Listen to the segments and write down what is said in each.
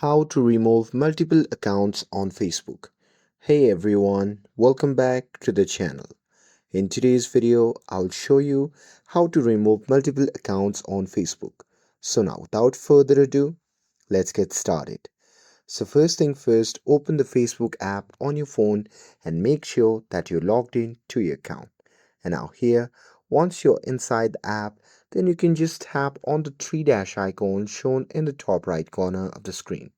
How to remove multiple accounts on Facebook. Hey everyone, welcome back to the channel. In today's video, I'll show you how to remove multiple accounts on Facebook. So now without further ado, let's get started. So first thing first, open the Facebook app on your phone and make sure that you're logged in to your account. And now here, once you're inside the app, then you can just tap on the three dash icon shown in the top right corner of the screen.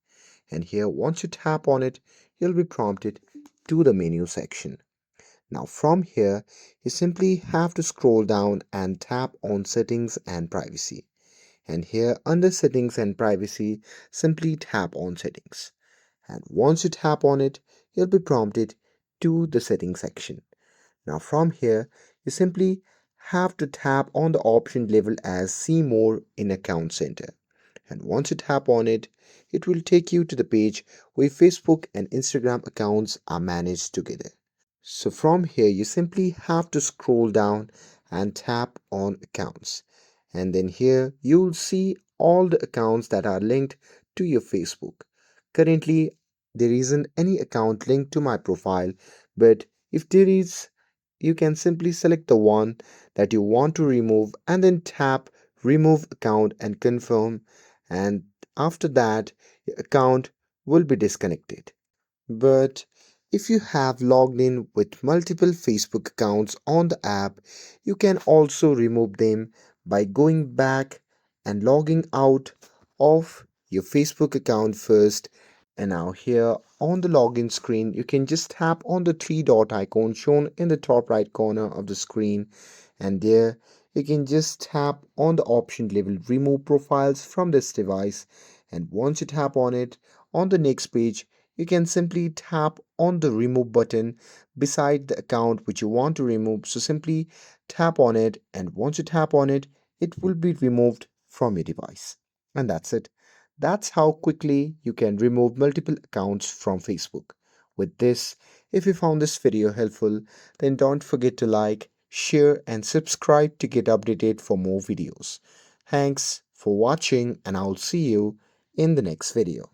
And here, once you tap on it, you'll be prompted to the menu section. Now from here, you simply have to scroll down and tap on settings and privacy. And here under settings and privacy, simply tap on settings. And once you tap on it, you'll be prompted to the settings section. Now from here, you simply have to tap on the option labeled as see more in account center. And once you tap on it, it will take you to the page where Facebook and Instagram accounts are managed together. So from here, you simply have to scroll down and tap on accounts. And then here you'll see all the accounts that are linked to your Facebook. Currently, there isn't any account linked to my profile, but if there is, you can simply select the one that you want to remove and then tap remove account and confirm, and after that your account will be disconnected. But if you have logged in with multiple Facebook accounts on the app, you can also remove them by going back and logging out of your Facebook account first. And now here on the login screen, you can just tap on the three dot icon shown in the top right corner of the screen, and there you can just tap on the option labeled remove profiles from this device. And once you tap on it, on the next page you can simply tap on the remove button beside the account which you want to remove. So simply tap on it, and once you tap on it, it will be removed from your device. And that's it. That's how quickly you can remove multiple accounts from Facebook. With this, if you found this video helpful, then don't forget to like, share, and subscribe to get updated for more videos. Thanks for watching, and I'll see you in the next video.